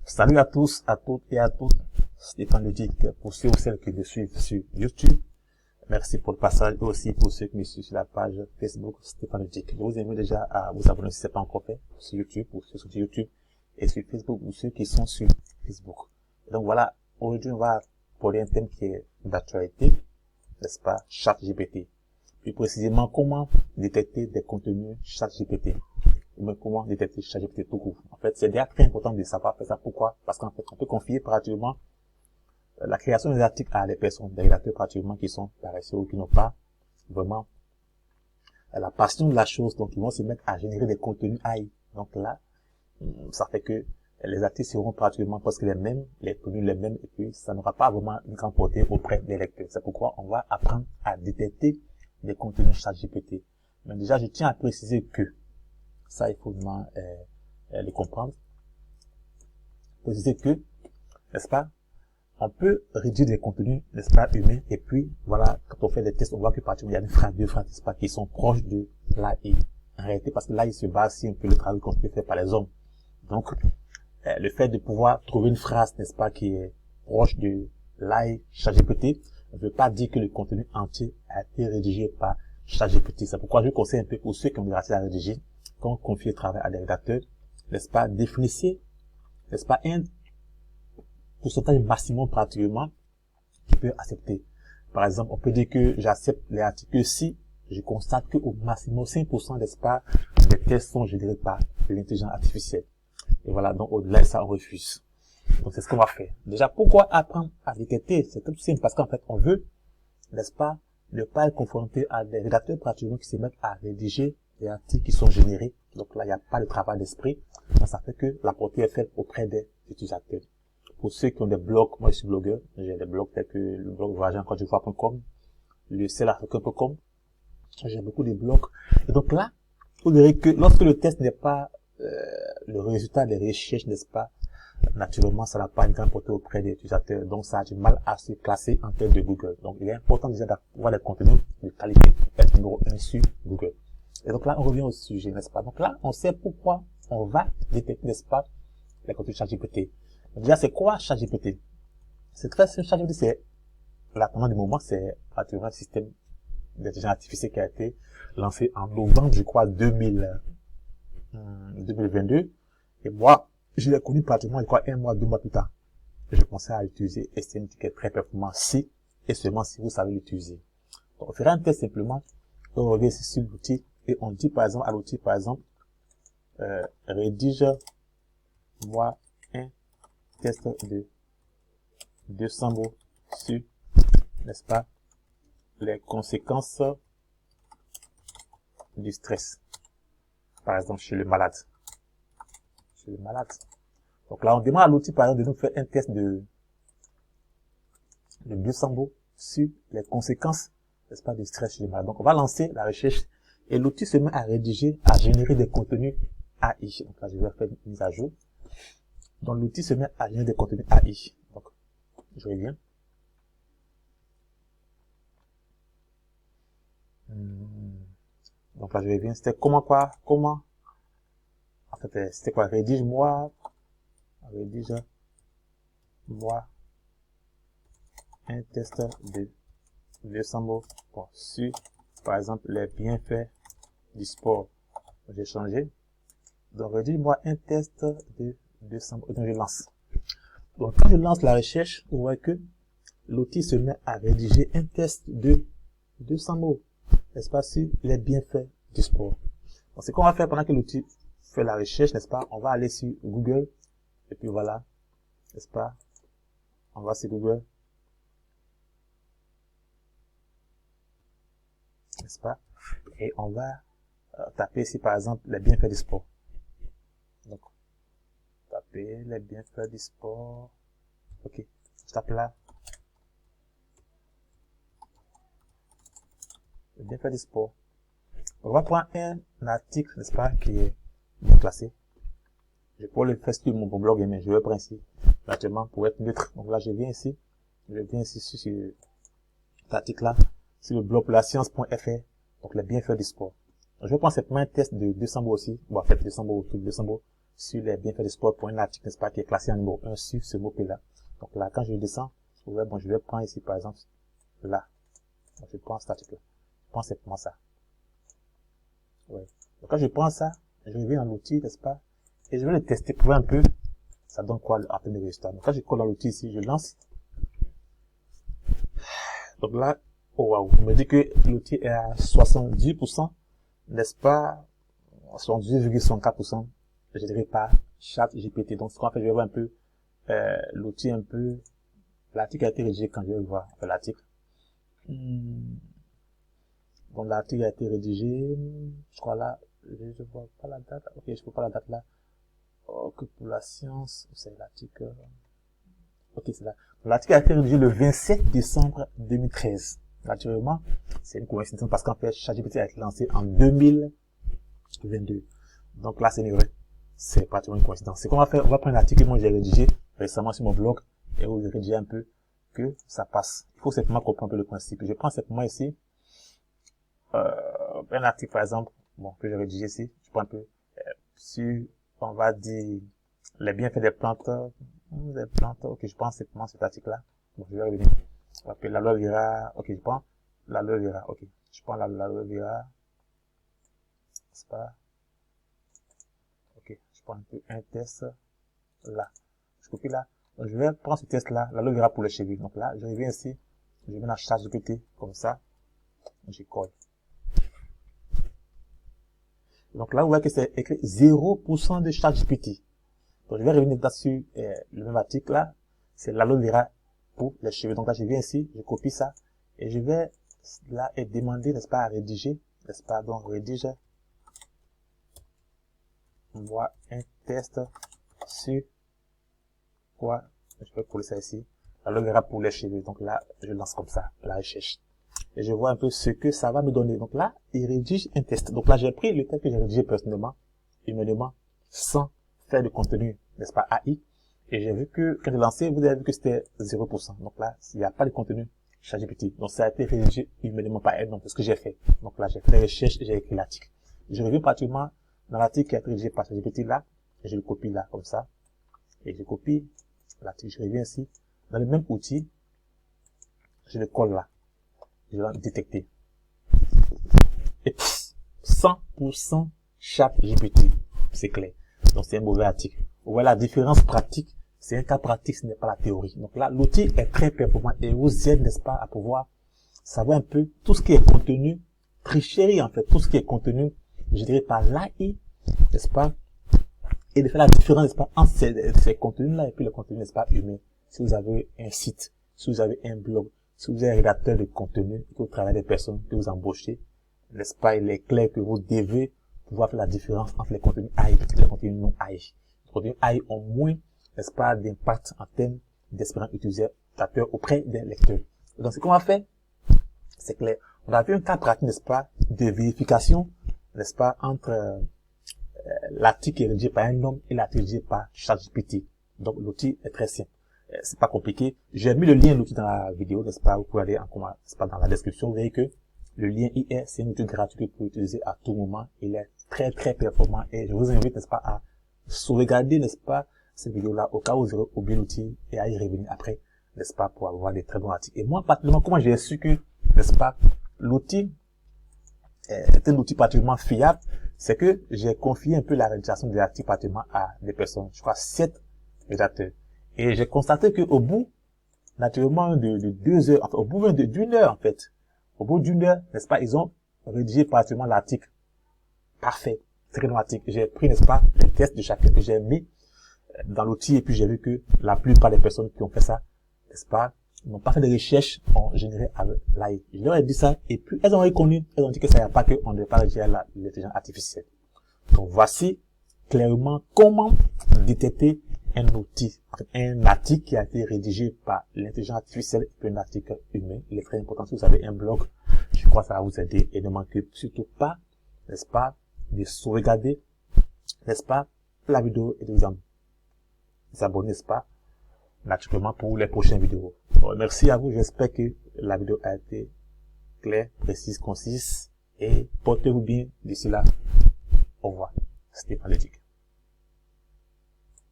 Salut à tous, à toutes et à tous. Stéphane Ludic pour ceux ou celles qui me suivent sur YouTube. Merci pour le passage et aussi pour ceux qui me suivent sur la page Facebook Stéphane Ludic. Je vous invite déjà à vous abonner si ce n'est pas encore fait sur YouTube ou sur YouTube et sur Facebook ou ceux qui sont sur Facebook. Donc voilà, aujourd'hui on va parler un thème qui est d'actualité, n'est-ce pas, ChatGPT. Plus précisément, comment détecter des contenus ChatGPT. Mais comment détecter ChatGPT tout court. En fait, c'est déjà très important de savoir faire ça. Pourquoi? Parce qu'en fait, on peut confier pratiquement la création des articles à des personnes, des rédacteurs pratiquement qui sont paresseux ou qui n'ont pas vraiment la passion de la chose. Donc, ils vont se mettre à générer des contenus AI. Donc là, ça fait que les articles seront pratiquement presque les mêmes, les contenus les mêmes, et puis ça n'aura pas vraiment une grande portée auprès des lecteurs. C'est pourquoi on va apprendre à détecter des contenus ChatGPT. Mais déjà, je tiens à préciser que ça, il faut vraiment le comprendre. Préciser que, n'est-ce pas, on peut réduire des contenus, n'est-ce pas, humains, et puis, voilà, quand on fait des tests, on voit que pratiquement, il y a une phrase, deux phrases, n'est-ce pas, qui sont proches de l'AI. En réalité, parce que là, il se base sur un peu le travail qu'on peut faire par les hommes. Donc, le fait de pouvoir trouver une phrase, n'est-ce pas, qui est proche de l'AI ChatGPT, ne veut pas dire que le contenu entier a été rédigé par ChatGPT. C'est pourquoi je conseille un peu pour ceux qui ont des articles à rédiger, quand on confie le travail à des rédacteurs, n'est-ce pas, définissez, n'est-ce pas, un pourcentage maximum pratiquement qui peut accepter. Par exemple, on peut dire que j'accepte les articles si je constate qu'au maximum 5%, n'est-ce pas, des tests sont générés par l'intelligence artificielle. Et voilà, donc au-delà de ça, on refuse. Donc c'est ce qu'on va faire. Déjà, pourquoi apprendre à détecter? C'est tout simple parce qu'en fait, on veut, n'est-ce pas, ne pas être confronté à des rédacteurs pratiquement qui se mettent à rédiger des articles qui sont générés. Donc là, il n'y a pas de travail d'esprit. Ça fait que la portée est faite auprès des utilisateurs. Pour ceux qui ont des blogs, moi je suis blogueur, j'ai des blogs tels que le blog voyagerencote-d'ivoire.com, le celafricain.com, j'ai beaucoup de blogs. Et donc là, vous verrez que lorsque le test n'est pas le résultat des recherches, n'est-ce pas, naturellement, ça n'a pas une grande portée auprès des utilisateurs. Donc ça a du mal à se classer en tête de Google. Donc il est important déjà d'avoir des contenus de qualité pour être numéro 1 sur Google. Et donc là, on revient au sujet, n'est-ce pas? Donc là, on sait pourquoi on va détecter, n'est-ce pas, les contenus ChatGPT. Déjà, c'est quoi ChatGPT? C'est très simple. ChatGPT, c'est, là, pendant du moment, c'est pratiquement un système d'intelligence artificielle qui a été lancé en novembre, je crois, 2022. Et moi, je l'ai connu pratiquement, je crois, 1 mois, 2 mois plus tard. Je commençais à l'utiliser et c'est une qui est très performant si, et seulement si vous savez l'utiliser. Donc, on fera un test simplement. On revient ici sur l'outil et on dit par exemple à l'outil, par exemple, rédige-moi un test de 200 mots sur, n'est-ce pas, les conséquences du stress. Par exemple, chez le malade. Chez le malade. Donc là, on demande à l'outil, par exemple, de nous faire un test de 200 mots sur les conséquences, n'est-ce pas, du stress chez le malade. Donc, on va lancer la recherche et l'outil se met à rédiger, à générer des contenus AI. Donc là, je vais faire une mise à jour. Donc, l'outil se met à générer des contenus AI. Donc, je reviens. Donc là, je reviens. C'était comment, en fait, c'était quoi? Rédige-moi un test de 200 mots sur, par exemple, les bienfaits du sport. J'ai changé. Donc, rédige-moi un test de 200 mots. Donc, je lance. Donc, quand je lance la recherche, vous voyez que l'outil se met à rédiger un test de 200 mots, n'est-ce pas, sur les bienfaits du sport. Donc, ce qu'on va faire pendant que l'outil fait la recherche, n'est-ce pas, on va aller sur Google, et puis voilà, n'est-ce pas, on va sur Google, n'est-ce pas, et on va taper ici, par exemple, les bienfaits du sport. Donc, taper les bienfaits du sport. Ok, je tape là. Les bienfaits du sport. On va prendre un article, n'est-ce pas, qui est bien classé. Je peux le faire sur mon blog, mais je vais prendre ici, naturellement, pour être neutre. Donc là, je viens ici sur cet article-là, sur le blog lascience.fr, donc les bienfaits du sport. Donc, je vais prendre simplement un test de 200 mots aussi. Bon, en fait, 200 mots, tout 200 mots. sur les bienfaits du sport pour un article, n'est-ce pas, qui est classé en numéro 1 sur ce mot-là. Donc là, quand je descends, ouais, bon, je vais prendre ici, par exemple, là. Donc, je prends cet article-là. Je prends simplement ça. Ouais. Donc, quand je prends ça, je reviens dans l'outil, n'est-ce pas, et je vais le tester pour voir un peu, ça donne quoi en termes de résultats. Donc, quand je colle dans l'outil ici, je lance. Donc là, oh waouh, on me dit que l'outil est à 70%, n'est-ce pas, 78,64%, je dirais pas ChatGPT. Donc, ce qu'on fait, je vais voir un peu, l'outil un peu, l'article a été rédigé quand je vais voir l'article. Donc, l'article a été rédigé, je crois là, je vois pas la date, ok, je vois pas la date là. Ok, pour la science, c'est l'article, ok, c'est là. L'article a été rédigé le 27 décembre 2013. Naturellement, c'est une coïncidence parce qu'en fait, ChatGPT a été lancé en 2022. Donc là, c'est vrai. C'est pratiquement une coïncidence. C'est qu'on va faire, on va prendre l'article que moi j'ai rédigé récemment sur mon blog et où j'ai rédigé un peu que ça passe. Il faut simplement comprendre un peu le principe. Je prends simplement ici, un article par exemple, bon, que j'ai rédigé ici. Je prends un peu, sur, on va dire, les bienfaits des plantes, ok, je prends simplement cet article-là. Bon, je vais revenir. Ok, l'aloe vera, ok, je prends l'aloe vera, ok. Je prends l'aloe vera. C'est pas, ok, je prends un peu un test, là. Je copie là. Donc, je vais prendre ce test-là, l'aloe vera pour les cheveux. Donc là, je reviens ici, je mets dans ChatGPT, comme ça. Je colle. Donc là, vous voyez que c'est écrit 0% de ChatGPT. Donc, je vais revenir là-dessus, le même article là. C'est l'aloe vera pour les cheveux. Donc là, je viens ici, je copie ça. Et je vais là et demander, n'est-ce pas, à rédiger. N'est-ce pas? Donc, rédige. On voit un test sur quoi? Je vais coller ça ici. L'aloe vera pour les cheveux. Donc là, je lance comme ça, la recherche. Et je vois un peu ce que ça va me donner. Donc là, il rédige un test. Donc là, j'ai pris le test que j'ai rédigé personnellement, humainement, sans faire de contenu, n'est-ce pas, AI. Et j'ai vu que, quand j'ai lancé, vous avez vu que c'était 0%. Donc là, il n'y a pas de contenu ChatGPT. Donc ça a été rédigé humainement par elle. Donc c'est ce que j'ai fait. Donc là, j'ai fait les recherches et j'ai écrit l'article. Je reviens pratiquement dans l'article qui a été rédigé par ChatGPT là. Et je le copie là, comme ça. Et je copie l'article. Je reviens ici. Dans le même outil, je le colle là. Je vais détecter. Et 100% ChatGPT. C'est clair. Donc c'est un mauvais article. Voilà la différence pratique. C'est un cas pratique, ce n'est pas la théorie. Donc là, l'outil est très performant et vous aide, n'est-ce pas, à pouvoir savoir un peu tout ce qui est contenu, tricherie en fait, tout ce qui est contenu, je dirais par l'AI, n'est-ce pas, et de faire la différence, n'est-ce pas, entre ces contenus-là et puis le contenu, n'est-ce pas, humain. Si vous avez un site, si vous avez un blog, si vous êtes un rédacteur de contenu, que vous travaillez avec des personnes que vous embauchez, n'est-ce pas, il est clair que vous devez pouvoir faire la différence entre les contenus AI et les contenus non AI. Les contenus AI ont moins, n'est-ce pas, d'impact en termes d'expérience utilisateur auprès des lecteurs. Donc, ce qu'on va faire, c'est clair. On a vu un cas pratique, n'est-ce pas, de vérification, n'est-ce pas, entre l'article qui est rédigé par un homme et l'article rédigé par ChatGPT. Donc, l'outil est très simple. C'est pas compliqué. J'ai mis le lien de l'outil dans la vidéo, n'est-ce pas, vous pouvez aller en commentaire, n'est-ce pas, dans la description. Vous voyez que le lien IR, c'est un outil gratuit que vous pouvez utiliser à tout moment. Il est très, très performant et je vous invite, n'est-ce pas, à sauvegarder, n'est-ce pas, cette vidéo-là au cas où vous aurez oublié l'outil et à y revenir après, n'est-ce pas, pour avoir des très bons articles. Et moi, particulièrement, comment j'ai su que, n'est-ce pas, l'outil est un outil particulièrement fiable, c'est que j'ai confié un peu la réalisation des articles particulièrement à des personnes, je crois 7 rédacteurs. Et j'ai constaté que au bout, naturellement, de 2 heures, enfin, au bout d'une heure, en fait, au bout d'une heure, n'est-ce pas, ils ont rédigé particulièrement l'article. Parfait. Très bon article. J'ai pris, n'est-ce pas, les tests de chacun que j'ai mis dans l'outil et puis j'ai vu que la plupart des personnes qui ont fait ça, n'est-ce pas, n'ont pas fait de recherches en généré avec l'AI. Je leur ai dit ça et puis elles ont reconnu, elles ont dit que ça n'y a pas qu'on ne devait pas rédiger l'intelligence artificielle. Donc voici clairement comment détecter un outil, un article qui a été rédigé par l'intelligence artificielle et puis un article humain. Il est très important si vous avez un blog, je crois que ça va vous aider et ne manquez surtout pas, n'est-ce pas, de sauvegarder, n'est-ce pas, la vidéo et de vous abonner, n'est-ce pas, naturellement pour les prochaines vidéos. Bon, merci à vous, j'espère que la vidéo a été claire, précise, concise et portez-vous bien d'ici là. Au revoir. Stéphane Leduc.